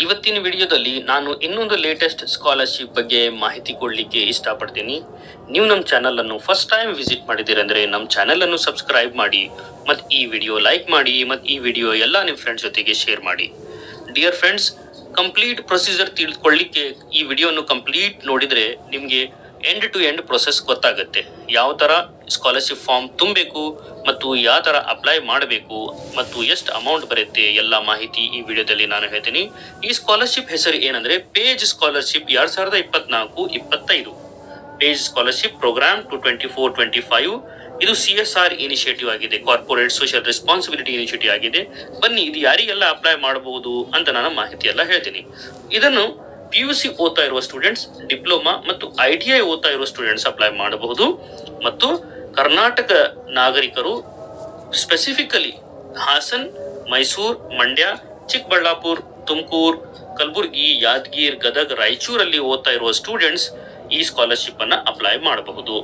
ಇವತ್ತಿನ ವಿಡಿಯೋದಲ್ಲಿ ನಾನು ಇನ್ನೊಂದು ಲೇಟೆಸ್ಟ್ ಸ್ಕಾಲರ್ಶಿಪ್ ಬಗ್ಗೆ ಮಾಹಿತಿ ಕೊಡಲಿಕ್ಕೆ ಇಷ್ಟಪಡ್ತೀನಿ. ನೀವು ನಮ್ಮ ಚಾನಲನ್ನು ಫಸ್ಟ್ ಟೈಮ್ ವಿಸಿಟ್ ಮಾಡಿದ್ದೀರಂದರೆ ನಮ್ಮ ಚಾನಲನ್ನು ಸಬ್ಸ್ಕ್ರೈಬ್ ಮಾಡಿ ಮತ್ತು ಈ ವಿಡಿಯೋ ಲೈಕ್ ಮಾಡಿ ಮತ್ತು ಈ ವಿಡಿಯೋ ಎಲ್ಲ ನಿಮ್ಮ ಫ್ರೆಂಡ್ಸ್ ಜೊತೆಗೆ ಶೇರ್ ಮಾಡಿ. ಡಿಯರ್ ಫ್ರೆಂಡ್ಸ್, ಕಂಪ್ಲೀಟ್ ಪ್ರೊಸೀಜರ್ ತಿಳಿದುಕೊಳ್ಳಿಕ್ಕೆ ಈ ವಿಡಿಯೋನು ಕಂಪ್ಲೀಟ್ ನೋಡಿದರೆ ನಿಮಗೆ ಎಂಡ್ ಟು ಎಂಡ್ ಪ್ರೊಸೆಸ್ ಗೊತ್ತಾಗುತ್ತೆ. ಯಾವ ಥರ ಸ್ಕಾಲರ್ಶಿಪ್ ಫಾರ್ಮ್ ತುಂಬಬೇಕು ಮತ್ತು ಯಾವ ಥರ ಅಪ್ಲೈ ಮಾಡಬೇಕು ಮತ್ತು ಎಷ್ಟು ಅಮೌಂಟ್ ಬರುತ್ತೆ ಎಲ್ಲ ಮಾಹಿತಿ ಈ ವಿಡಿಯೋದಲ್ಲಿ ನಾನು ಹೇಳ್ತೀನಿ. ಈ ಸ್ಕಾಲರ್ಶಿಪ್ ಹೆಸರು ಏನಂದರೆ page scholarship 2024-25 page scholarship programme 2024-25. ಇದು CSR ಇನಿಷಿಯೇಟಿವ್ ಆಗಿದೆ, ಕಾರ್ಪೊರೇಟ್ ಸೋಷಿಯಲ್ ರೆಸ್ಪಾನ್ಸಿಬಿಲಿಟಿ ಇನಿಷಿಯೇಟಿವ್ ಆಗಿದೆ. ಬನ್ನಿ ಇದು ಯಾರಿಗೆಲ್ಲ ಅಪ್ಲೈ ಮಾಡಬಹುದು ಅಂತ ನಾನು ಮಾಹಿತಿ ಎಲ್ಲ ಹೇಳ್ತೀನಿ. ಇದನ್ನು PUC ಓದ್ತಾ ಇರುವ ಸ್ಟೂಡೆಂಟ್ಸ್, ಡಿಪ್ಲೊಮಾ ಮತ್ತು ITI ಓದ್ತಾ ಇರುವ ಸ್ಟೂಡೆಂಟ್ಸ್ ಅಪ್ಲೈ ಮಾಡಬಹುದು. ಮತ್ತು ಕರ್ನಾಟಕ ನಾಗರಿಕರು ಸ್ಪೆಸಿಫಿಕಲಿ ಹಾಸನ್, ಮೈಸೂರು, ಮಂಡ್ಯ, ಚಿಕ್ಕಬಳ್ಳಾಪುರ, ತುಮಕೂರು, ಕಲಬುರಗಿ, ಯಾದಗಿರಿ, ಗದಗ, ರಾಯಚೂರಲ್ಲಿ ಓದ್ತಾ ಇರುವ ಸ್ಟೂಡೆಂಟ್ಸ್ ಈ ಸ್ಕಾಲರ್ಶಿಪ್ ಅನ್ನ ಅಪ್ಲೈ ಮಾಡಬಹುದು.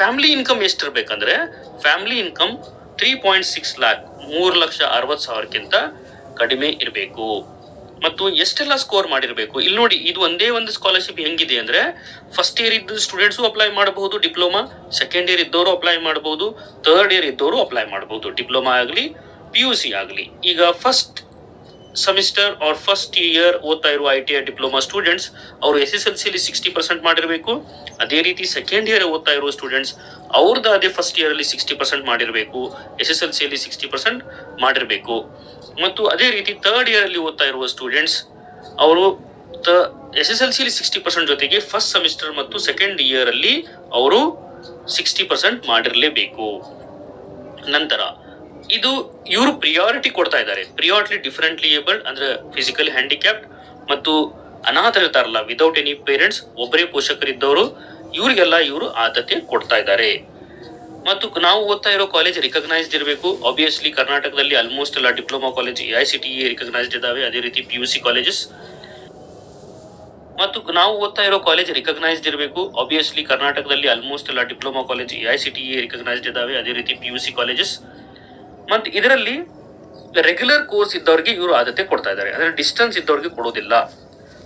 ಫ್ಯಾಮಿಲಿ ಇನ್ಕಮ್ ಎಷ್ಟಿರ್ಬೇಕಂದ್ರೆ ಫ್ಯಾಮಿಲಿ ಇನ್ಕಮ್ 3.6 ಲ್ಯಾಕ್ 3,60,000ಕ್ಕಿಂತ ಕಡಿಮೆ ಇರಬೇಕು. ಮತ್ತು ಎಷ್ಟೆಲ್ಲ ಸ್ಕೋರ್ ಮಾಡಿರಬೇಕು ಇಲ್ಲಿ ನೋಡಿ. ಇದು ಒಂದೇ ಒಂದು ಸ್ಕಾಲರ್ಶಿಪ್ ಹೆಂಗಿದೆ ಅಂದ್ರೆ ಫಸ್ಟ್ ಇಯರ್ ಇದ್ದ ಸ್ಟೂಡೆಂಟ್ಸು ಅಪ್ಲೈ ಮಾಡಬಹುದು, ಡಿಪ್ಲೊಮಾ, ಸೆಕೆಂಡ್ ಇಯರ್ ಇದ್ದವರು ಅಪ್ಲೈ ಮಾಡಬಹುದು, ಥರ್ಡ್ ಇಯರ್ ಇದ್ದವರು ಅಪ್ಲೈ ಮಾಡಬಹುದು, ಡಿಪ್ಲೊಮಾ ಆಗಲಿ PUC ಆಗಲಿ. ಈಗ first semester R first year ಓದ್ತಾ ಇರುವ ITI ಡಿಪ್ಲೊಮಾ ಸ್ಟೂಡೆಂಟ್ಸ್ ಅವರು SSLCಲಿ 60% ಮಾಡಿರಬೇಕು. ಅದೇ ರೀತಿ ಸೆಕೆಂಡ್ ಇಯರ್ ಓದ್ತಾ ಇರುವ ಸ್ಟೂಡೆಂಟ್ಸ್ ಅವ್ರದ್ದು ಅದೇ ಫಸ್ಟ್ ಇಯರ್ ಅಲ್ಲಿ 60% ಮಾಡಿರಬೇಕು, SSLCಯಲ್ಲಿ 60% ಮಾಡಿರಬೇಕು. ಮತ್ತು ಅದೇ ರೀತಿ ಥರ್ಡ್ ಇಯರ್ ಅಲ್ಲಿ ಓದ್ತಾ ಇರುವ ಸ್ಟೂಡೆಂಟ್ಸ್ ಅವರು SSLCಲಿ 60% ಜೊತೆಗೆ ಫಸ್ಟ್ ಸೆಮಿಸ್ಟರ್ ಮತ್ತು ಸೆಕೆಂಡ್ ಇಯರ್ ಅಲ್ಲಿ ಅವರು 60% ಮಾಡಿರಲೇಬೇಕು. ನಂತರ ಇದು ಇವರು ಪ್ರಿಯಾರಿಟಿ ಕೊಡ್ತಾ ಇದ್ದಾರೆ. ಪ್ರಿಯಾರಿಟಿ ಡಿಫರೆಂಟ್ಲಿ ಏಬಲ್ಡ್ ಅಂದ್ರೆ ಫಿಸಿಕಲಿ ಹ್ಯಾಂಡಿಕ್ಯಾಪ್ಡ್ ಮತ್ತು ಅನಾಥರಿರ್ತಾರಲ್ಲ, ವಿದೌಟ್ ಎನಿ ಪೇರೆಂಟ್ಸ್, ಒಬ್ಬರೇ ಪೋಷಕರಿದ್ದವರು, ಇವರಿಗೆಲ್ಲ ಇವರು ಆದ್ಯತೆ ಕೊಡ್ತಾ ಇದ್ದಾರೆ. ಮತ್ತು ನಾವು ಓದ್ತಾ ಇರೋ ಕಾಲೇಜ್ ರಿಕಗ್ನೈಸ್ಡ್ ಇರಬೇಕು. ಆಬ್ವಿಯಸ್ಲಿ ಕರ್ನಾಟಕದಲ್ಲಿ ಆಲ್ಮೋಸ್ಟ್ ಎಲ್ಲ ಡಿಪ್ಲೊಮಾ ಕಾಲೇಜ್ AICTE ರಿಕಗ್ನೈಸ್ಡ್ ಇದಾವೆ. ಅದೇ ರೀತಿ PUC ಕಾಲೇಜಸ್ ಮತ್ತು ನಾವು ಓದ್ತಾ ಇರೋ ಕಾಲೇಜ್ ರಿಕಗ್ನೈಸ್ಡ್ ಇರಬೇಕು. ಆಬ್ವಿಯಸ್ಲಿ ಕರ್ನಾಟಕದಲ್ಲಿ ಆಲ್ಮೋಸ್ಟ್ ಎಲ್ಲ ಡಿಪ್ಲೊಮಾ ಕಾಲೇಜ್ AICTE ರಿಕಗ್ನೈಸ್ಡ್ ಇದಾವೆ. ಅದೇ ರೀತಿ PUC ಕಾಲೇಜಸ್. ಮತ್ತು ಇದರಲ್ಲಿ ರೆಗ್ಯುಲರ್ ಕೋರ್ಸ್ ಇದ್ದವ್ರಿಗೆ ಇವರು ಆದ್ಯತೆ ಕೊಡ್ತಾ ಇದ್ದಾರೆ, ಅಂದ್ರೆ ಡಿಸ್ಟೆನ್ಸ್ ಇದ್ದವ್ರಿಗೆ ಕೊಡೋದಿಲ್ಲ.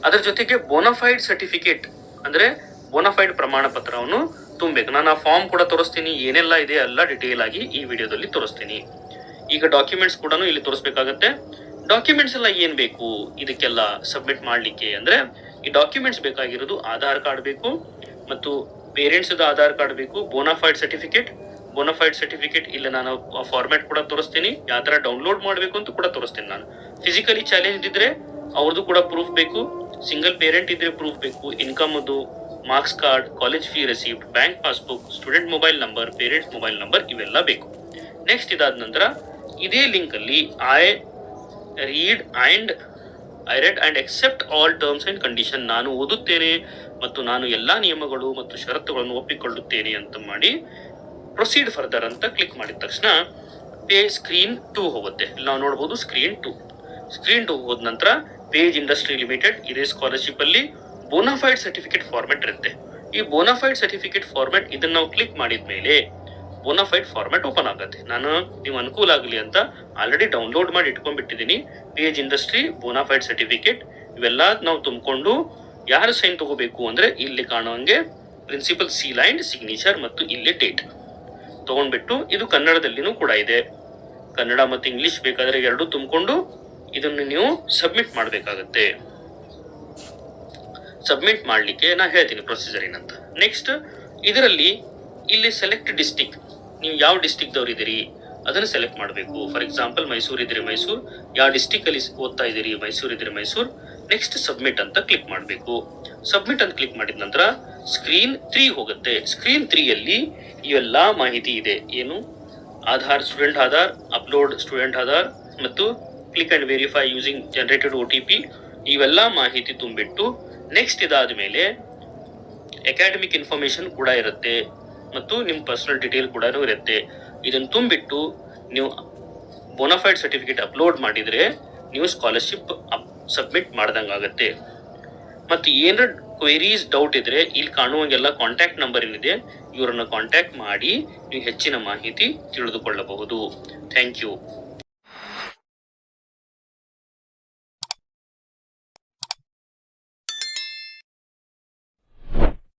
ಅದರ ಜೊತೆಗೆ ಬೋನಫೈಡ್ ಸರ್ಟಿಫಿಕೇಟ್ ಅಂದ್ರೆ ಬೋನಫೈಡ್ ಪ್ರಮಾಣ ಪತ್ರವನ್ನು ತುಂಬಬೇಕು. ನಾನು ಆ ಫಾರ್ಮ್ ಕೂಡ ತೋರಿಸ್ತೀನಿ, ಏನೆಲ್ಲ ಇದೆ ಎಲ್ಲ ಡಿಟೇಲ್ ಆಗಿ ಈ ವಿಡಿಯೋದಲ್ಲಿ ತೋರಿಸ್ತೀನಿ. ಈಗ ಡಾಕ್ಯುಮೆಂಟ್ಸ್ ಕೂಡ ಇಲ್ಲಿ ತೋರಿಸ್ಬೇಕಾಗತ್ತೆ. ಡಾಕ್ಯುಮೆಂಟ್ಸ್ ಎಲ್ಲ ಏನ್ ಬೇಕು ಇದಕ್ಕೆಲ್ಲ ಸಬ್ಮಿಟ್ ಮಾಡ್ಲಿಕ್ಕೆ ಅಂದ್ರೆ ಈ ಡಾಕ್ಯುಮೆಂಟ್ಸ್ ಬೇಕಾಗಿರೋದು ಆಧಾರ್ ಕಾರ್ಡ್ ಬೇಕು ಮತ್ತು ಪೇರೆಂಟ್ಸ್ ಆಧಾರ್ ಕಾರ್ಡ್ ಬೇಕು, ಬೋನಫೈಡ್ ಸರ್ಟಿಫಿಕೇಟ್ ಇಲ್ಲ ನಾನು ಫಾರ್ಮ್ಯಾಟ್ ಕೂಡ ತೋರಿಸ್ತೀನಿ, ಯಾವ ತರ ಡೌನ್ಲೋಡ್ ಮಾಡಬೇಕು ಅಂತ ಕೂಡ ತೋರಿಸ್ತೀನಿ. ನಾನು ಫಿಸಿಕಲಿ ಚಾಲೆಂಜ್ ಇದ್ರೆ ಅವ್ರದ್ದು ಕೂಡ ಪ್ರೂಫ್ ಬೇಕು, ಸಿಂಗಲ್ ಪೇರೆಂಟ್ ಇದ್ರೆ ಪ್ರೂಫ್ ಬೇಕು, ಇನ್ಕಮ್ ಅದು, marks card, college fee receipt, bank passbook, student mobile number, parents mobile number ಇವೆಲ್ಲ ಬೇಕು. ನೆಕ್ಸ್ಟ್ ಇದಾದ ನಂತರ ಇದೇ ಲಿಂಕ್ ಅಲ್ಲಿ I read and accept all terms and condition, ನಾನು ಓದುತ್ತೇನೆ ಮತ್ತು ನಾನು ಎಲ್ಲಾ ನಿಯಮಗಳು ಮತ್ತು ಷರತ್ತುಗಳನ್ನು ಒಪ್ಪಿಕೊಳ್ಳುತ್ತೇನೆ ಅಂತ ಮಾಡಿ ಪ್ರೊಸೀಡ್ ಫರ್ದರ್ ಅಂತ ಕ್ಲಿಕ್ ಮಾಡಿದ ತಕ್ಷಣ ಸ್ಕ್ರೀನ್ 2 ಹೋಗುತ್ತೆ. ಇಲ್ಲಿ ನಾವು ನೋಡಬಹುದು ಸ್ಕ್ರೀನ್ 2 ಹೋದ ನಂತರ ಪೇಜ್ ಇಂಡಸ್ಟ್ರಿ ಲಿಮಿಟೆಡ್ ಇದೇ ಸ್ಕಾಲರ್ಶಿಪ್ ಅಲ್ಲಿ ಬೋನಾಫೈಡ್ ಸರ್ಟಿಫಿಕೇಟ್ ಫಾರ್ಮೆಟ್ ಇರುತ್ತೆ. ಈ ಬೋನಾಫೈಡ್ ಸರ್ಟಿಫಿಕೇಟ್ ಫಾರ್ಮೆಟ್ ಇದನ್ನ ನಾವು ಕ್ಲಿಕ್ ಮಾಡಿದ ಮೇಲೆ ಬೋನಾಫೈಡ್ ಫಾರ್ಮೆಟ್ ಓಪನ್ ಆಗುತ್ತೆ. ನಾನು ನೀವು ಅನುಕೂಲ ಆಗಲಿ ಅಂತ ಆಲ್ರೆಡಿ ಡೌನ್ಲೋಡ್ ಮಾಡಿ ಇಟ್ಕೊಂಡ್ಬಿಟ್ಟಿದ್ದೀನಿ. ಪೇಜ್ ಇಂಡಸ್ಟ್ರಿ ಬೋನಾಫೈಡ್ ಸರ್ಟಿಫಿಕೇಟ್ ಇವೆಲ್ಲ ನಾವು ತುಂಬಿಕೊಂಡು ಯಾರು ಸೈನ್ ತಗೋಬೇಕು ಅಂದ್ರೆ ಇಲ್ಲಿ ಕಾಣುವಂಗೆ ಪ್ರಿನ್ಸಿಪಲ್ ಸೀಲ್ ಅಂಡ್ ಸಿಗ್ನೇಚರ್ ಮತ್ತು ಇಲ್ಲಿ ಡೇಟ್ ತಗೊಂಡ್ಬಿಟ್ಟು, ಇದು ಕನ್ನಡದಲ್ಲಿನೂ ಕೂಡ ಇದೆ, ಕನ್ನಡ ಮತ್ತು ಇಂಗ್ಲಿಷ್ ಬೇಕಾದ್ರೆ ಎರಡು ತುಂಬಿಕೊಂಡು ಇದನ್ನು ನೀವು ಸಬ್ಮಿಟ್ ಮಾಡಬೇಕಾಗತ್ತೆ. ಸಬ್ಮಿಟ್ ಮಾಡಲಿಕ್ಕೆ ನಾ ಹೇಳ್ತೀನಿ ಪ್ರೊಸೀಜರ್ ಏನಂತ. ನೆಕ್ಸ್ಟ್ ಇದರಲ್ಲಿ ಇಲ್ಲಿ ಸೆಲೆಕ್ಟ್ ಡಿಸ್ಟಿಕ್, ನೀವು ಯಾವ ಡಿಸ್ಟಿಕ್ದವ್ರು ಇದ್ದೀರಿ ಅದನ್ನು ಸೆಲೆಕ್ಟ್ ಮಾಡಬೇಕು. ಫಾರ್ ಎಕ್ಸಾಂಪಲ್ ಮೈಸೂರು ಇದ್ದೀರಿ ಮೈಸೂರು, ಯಾವ ಡಿಸ್ಟಿಕ್ ಅಲ್ಲಿ ಓದ್ತಾ ಇದ್ದೀರಿ ಮೈಸೂರು ಇದ್ದೀರಿ ಮೈಸೂರು. ನೆಕ್ಸ್ಟ್ ಸಬ್ಮಿಟ್ ಅಂತ ಕ್ಲಿಕ್ ಮಾಡಬೇಕು. ಸಬ್ಮಿಟ್ ಅಂತ ಕ್ಲಿಕ್ ಮಾಡಿದ ನಂತರ ಸ್ಕ್ರೀನ್ 3 ಹೋಗುತ್ತೆ. ಸ್ಕ್ರೀನ್ 3ಯಲ್ಲಿ ಇವೆಲ್ಲ ಮಾಹಿತಿ ಇದೆ. ಏನು Aadhaar, student Aadhaar, upload student Aadhaar ಮತ್ತು click and verify using generated OTP ಇವೆಲ್ಲ ಮಾಹಿತಿ ತುಂಬಿಟ್ಟು ನೆಕ್ಸ್ಟ್ ಇದಾದ ಮೇಲೆ ಅಕಾಡೆಮಿಕ್ ಇನ್ಫಾರ್ಮೇಶನ್ ಕೂಡ ಇರುತ್ತೆ ಮತ್ತು ನಿಮ್ಮ ಪರ್ಸನಲ್ ಡೀಟೇಲ್ ಕೂಡ ಇರುತ್ತೆ. ಇದನ್ನು ತುಂಬಿಟ್ಟು ನೀವು ಬೋನಾಫೈಡ್ ಸರ್ಟಿಫಿಕೇಟ್ ಅಪ್ಲೋಡ್ ಮಾಡಿದರೆ ನೀವು ಸ್ಕಾಲರ್ಶಿಪ್ ಸಬ್ಮಿಟ್ ಮಾಡ್ದಂಗಾಗತ್ತೆ. ಮತ್ತು ಏನಾರ ಕ್ವೆರೀಸ್ ಡೌಟ್ ಇದ್ರೆ ಇಲ್ಲಿ ಕಾಣುವಂಗೆಲ್ಲ ಕಾಂಟ್ಯಾಕ್ಟ್ ನಂಬರ್ ಏನಿದೆ ಇವರನ್ನು ಕಾಂಟ್ಯಾಕ್ಟ್ ಮಾಡಿ ನೀವು ಹೆಚ್ಚಿನ ಮಾಹಿತಿ ತಿಳಿದುಕೊಳ್ಳಬಹುದು. Thank you.